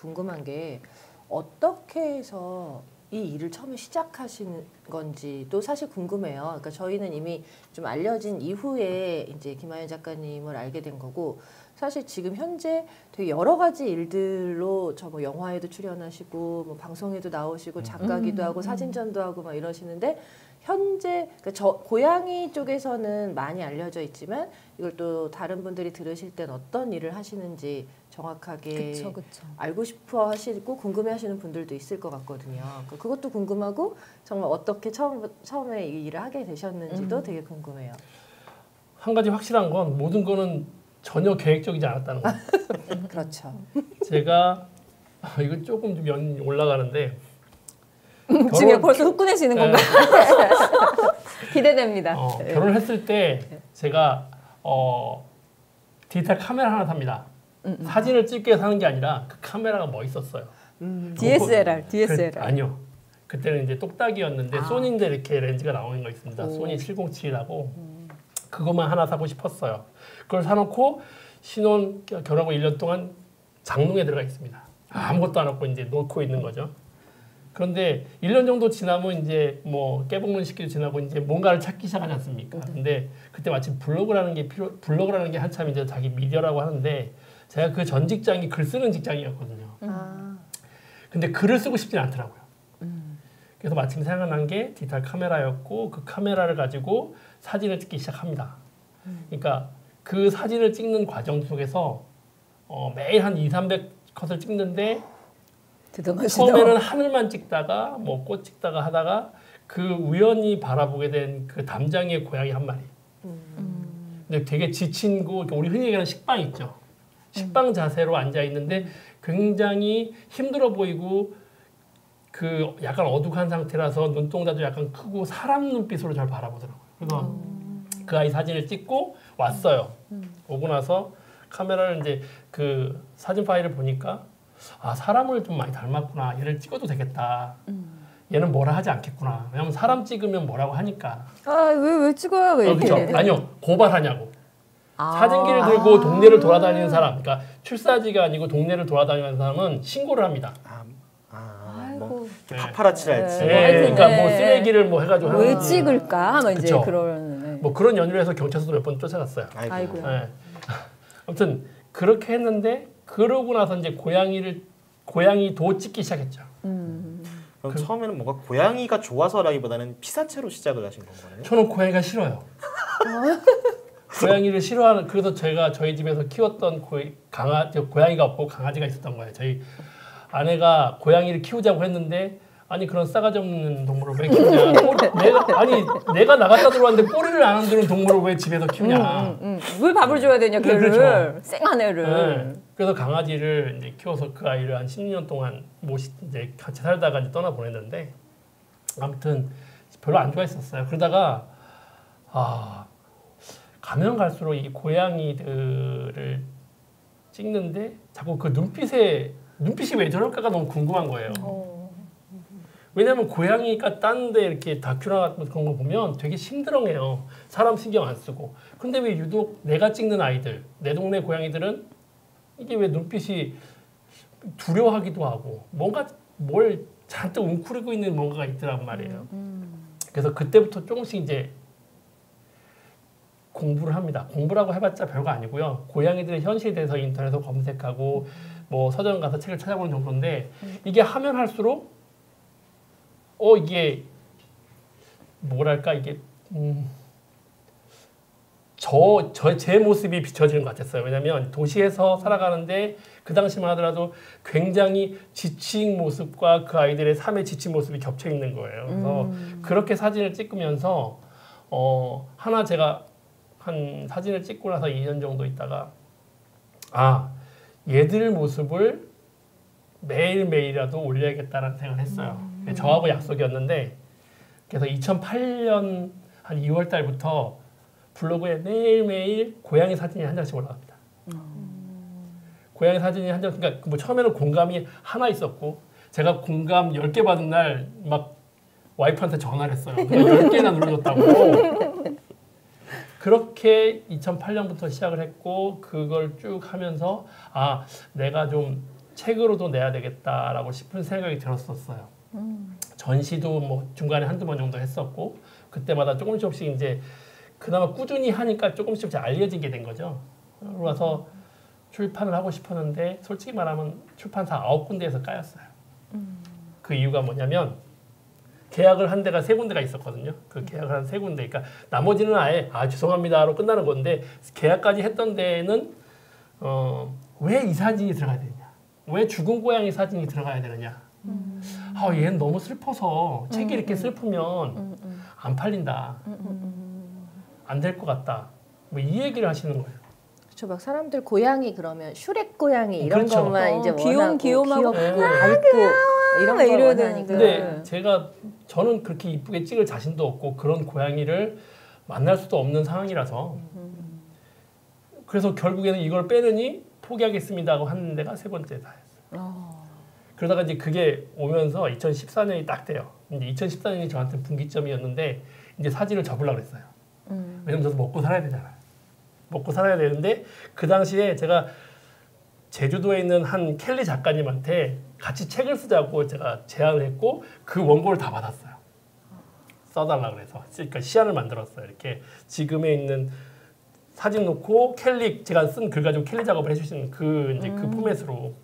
궁금한 게 어떻게 해서 이 일을 처음에 시작하신 건지도 사실 궁금해요. 그러니까 저희는 이미 좀 알려진 이후에 이제 김하연 작가님을 알게 된 거고 사실 지금 현재 되게 여러 가지 일들로 저 뭐 영화에도 출연하시고 뭐 방송에도 나오시고 작가기도 하고 사진전도 하고 막 이러시는데 현재 그러니까 저 고양이 쪽에서는 많이 알려져 있지만 이걸 또 다른 분들이 들으실 땐 어떤 일을 하시는지 정확하게 그쵸. 알고 싶어 하시고 궁금해 하시는 분들도 있을 것 같거든요. 그것도 궁금하고 정말 어떻게 처음에 이 일을 하게 되셨는지도 되게 궁금해요. 한 가지 확실한 건 모든 거는 전혀 계획적이지 않았다는 거예요. 그렇죠. 제가 이거 조금 좀 연이 올라가는데 지금 벌써 후끈해지는 건가요? 기대됩니다. 결혼을 했을 때 제가 디지털 카메라 하나 삽니다. 사진을 찍기 위해서 사는 게 아니라 그 카메라가 멋있었어요. DSLR. 아니요. 그때는 이제 똑딱이였는데 소니인데 이렇게 렌즈가 나오는 거 있습니다. 소니 707이라고 그것만 하나 사고 싶었어요. 그걸 사놓고 신혼 결혼하고 1년 동안 장롱에 들어가 있습니다. 아무것도 안 하고 이제 놓고 있는 거죠. 그런데 1년 정도 지나면 이제 뭐 깨복는 시기도 지나고 이제 뭔가를 찾기 시작하지 않습니까? 근데 그때 마침 블로그라는 게 한참 이제 자기 미디어라고 하는데 제가 그 전 직장이 글 쓰는 직장이었거든요. 근데 글을 쓰고 싶진 않더라고요. 그래서 마침 생각난 게 디지털 카메라였고 그 카메라를 가지고 사진을 찍기 시작합니다. 그러니까 그 사진을 찍는 과정 속에서 매일 한 200~300컷을 찍는데 처음에는 하늘만 찍다가 뭐 꽃 찍다가 하다가 그 우연히 바라보게 된 그 담장의 고양이 한 마리. 근데 되게 지친 고 우리 흔히 얘기하는 식빵 있죠. 식빵 자세로 앉아 있는데 굉장히 힘들어 보이고 그 약간 어둑한 상태라서 눈동자도 약간 크고 사람 눈빛으로 잘 바라보더라고요. 그래서 그 아이 사진을 찍고 왔어요. 오고 나서 카메라를 이제 그 사진 파일을 보니까 아 사람을 좀 많이 닮았구나. 얘를 찍어도 되겠다. 얘는 뭐라 하지 않겠구나. 왜냐면 사람 찍으면 뭐라고 하니까. 왜 찍어요? 왜 이렇게? 그렇죠. 아니요. 고발하냐고. 사진기를 들고 동네를 돌아다니는 사람. 그러니까 출사지가 아니고 동네를 돌아다니는 사람은 신고를 합니다. 뭐 파파라치랄지. 그러니까 뭐 쓰레기를 뭐 해가지고 왜 찍을까? 하면 이제 그쵸. 그런 뭐 그런 연유로 해서 경찰서도 몇 번 쫓아갔어요. 아이고요. 네. 아무튼 그렇게 했는데 그러고 나서 이제 고양이도 찍기 시작했죠. 그럼 처음에는 뭔가 고양이가 좋아서라기보다는 피사체로 시작을 하신 건가요? 저는 고양이가 싫어요. 고양이를 싫어하는 그래서 제가 저희 집에서 키웠던 고양이가 없고 강아지가 있었던 거예요. 저희 아내가 고양이를 키우자고 했는데 아니 그런 싸가지 없는 동물을 왜 키우냐. 내가 나갔다 들어왔는데 꼬리를 안 흔드는 동물을 왜 집에서 키우냐. 왜 밥을 줘야 되냐 걔를. 그렇죠. 생한 애를. 네. 그래서 강아지를 이제 키워서 그 아이를 한 10년 동안 이제 같이 살다가 이제 떠나 보냈는데 아무튼 별로 안 좋아했었어요. 그러다가 가면 갈수록 이 고양이들을 찍는데 자꾸 그 눈빛이 왜 저럴까가 너무 궁금한 거예요. 왜냐면 고양이가 딴 데 이렇게 다큐나 같은 그런 거 보면 되게 심드렁해요. 사람 신경 안 쓰고. 근데 왜 유독 내가 찍는 아이들, 내 동네 고양이들은 이게 왜 눈빛이 두려워하기도 하고 뭔가 뭘 잔뜩 웅크리고 있는 뭔가가 있더란 말이에요. 그래서 그때부터 조금씩 이제 공부를 합니다. 공부라고 해봤자 별거 아니고요. 고양이들의 현실에 대해서 인터넷에서 검색하고 뭐 서점 가서 책을 찾아보는 정도인데 이게 하면 할수록 이게 뭐랄까 이게 제 모습이 비춰지는 것 같았어요. 왜냐하면 도시에서 살아가는데 그 당시만 하더라도 굉장히 지친 모습과 그 아이들의 삶의 지친 모습이 겹쳐 있는 거예요. 그래서 그렇게 사진을 찍으면서 하나 제가 한 사진을 찍고 나서 2년 정도 있다가 얘들 모습을 매일매일이라도 올려야겠다라는 생각을 했어요. 저하고 약속이었는데 그래서 2008년 한 2월 달부터 블로그에 매일매일 고양이 사진이 한 장씩 올라갑니다. 고양이 사진이 한 장, 그러니까 뭐 처음에는 공감이 하나 있었고 제가 공감 10개 받은 날 막 와이프한테 전화를 했어요. 10개나 눌러줬다고. 그렇게 2008년부터 시작을 했고 그걸 쭉 하면서 내가 좀 책으로도 내야 되겠다라고 싶은 생각이 들었었어요. 전시도 뭐 중간에 한두 번 정도 했었고 그때마다 조금씩 이제 그나마 꾸준히 하니까 조금씩 알려지게 된 거죠. 그래서 출판을 하고 싶었는데 솔직히 말하면 출판사 9군데에서 까였어요. 그 이유가 뭐냐면 계약을 한 데가 3군데가 있었거든요. 그 계약을 한 3군데. 그러니까 나머지는 아예 죄송합니다로 끝나는 건데 계약까지 했던 데는 왜 이 사진이 들어가야 되느냐? 왜 죽은 고양이 사진이 들어가야 되느냐? 얘는 너무 슬퍼서 책이 이렇게 슬프면 안 팔린다. 안 될 것 같다. 뭐 이 얘기를 하시는 거예요. 그렇죠. 막 사람들 고양이 그러면 슈렉 고양이 이런 그렇죠. 것만 이제 원하고 귀여움하고 귀엽고 밝고 이런 거 이래야 원하니까. 근데 저는 그렇게 이쁘게 찍을 자신도 없고 그런 고양이를 만날 수도 없는 상황이라서 그래서 결국에는 이걸 빼느니 포기하겠습니다 하고 한 데가 3번째 다였어요. 그러다가 이제 그게 오면서 2014년이 딱 돼요. 이제 2014년이 저한테 분기점이었는데 이제 사진을 접으려고 그랬어요. 왜냐면 저도 먹고 살아야 되잖아요. 먹고 살아야 되는데 그 당시에 제가 제주도에 있는 한 켈리 작가님한테 같이 책을 쓰자고 제가 제안을 했고 그 원고를 다 받았어요. 써달라 그래서 그러니까 시안을 만들었어요. 이렇게 지금에 있는 사진 놓고 켈리 제가 쓴 글 가지고 켈리 작업을 해주시는 그 이제 그 포맷으로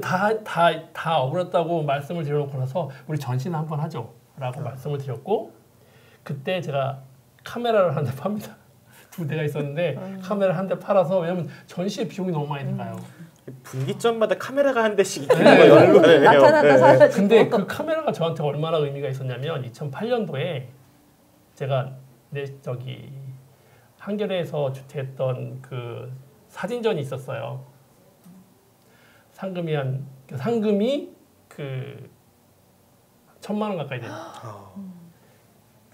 다 어그렸다고 말씀을 드려놓고 나서 우리 전시는 한번 하죠라고 말씀을 드렸고 그때 제가 카메라를 한 대 팝니다. 2대가 있었는데 카메라 한 대 팔아서 왜냐면 전시에 비용이 너무 많이 들어가요. 분기점마다 카메라가 한 대씩 있는 거 열거예요. 나타났다 사라지고. 근데 그 카메라가 저한테 얼마나 의미가 있었냐면 2008년도에 제가 한겨레에서 주최했던 그 사진전이 있었어요. 상금이 그 1,000만 원 가까이 돼요.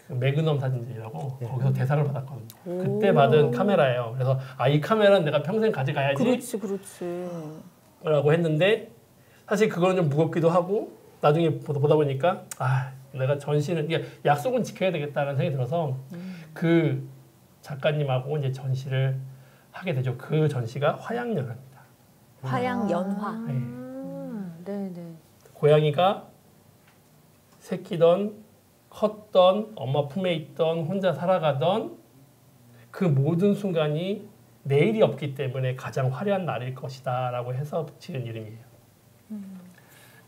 그 매그넘 사진전이라고 거기서 대상을 받았거든요. 그때 받은 카메라예요. 그래서 이 카메라는 내가 평생 가져가야지. 그렇지. 라고 했는데 사실 그거는 좀 무겁기도 하고 나중에 보다 보니까 내가 전시는 약속은 지켜야 되겠다는 생각이 들어서 그 작가님하고 이제 전시를 하게 되죠. 그 전시가 화양연화입니다. 화양연화. 네네. 고양이가 새끼던 컸던 엄마 품에 있던 혼자 살아가던 그 모든 순간이 내일이 없기 때문에 가장 화려한 날일 것이다라고 해서 붙이는 이름이에요.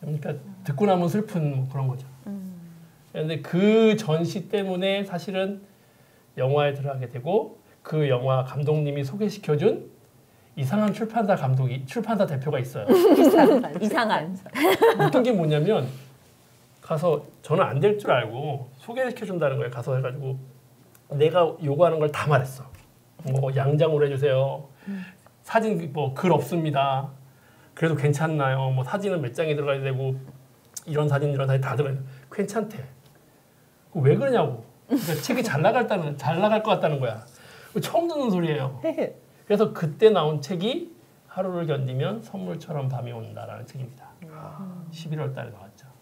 그러니까 듣고 나면 슬픈 그런 거죠. 그런데 그 전시 때문에 사실은 영화에 들어가게 되고 그 영화 감독님이 소개시켜준 이상한 출판사 대표가 있어요. 이상한. 웃긴 게 뭐냐면 가서 저는 안 될 줄 알고 소개시켜준다는 거예요. 가서 해가지고 내가 요구하는 걸 다 말했어. 뭐 양장으로 해주세요. 사진 뭐 글 없습니다. 그래도 괜찮나요? 뭐 사진은 몇 장이 들어가야 되고 이런 사진 다 들어가야 돼. 괜찮대. 왜 그러냐고. 그러니까 책이 잘 나갈 것 같다는 거야. 처음 듣는 소리예요. 그래서 그때 나온 책이 하루를 견디면 선물처럼 밤이 온다라는 책입니다. 11월 달에 나왔죠.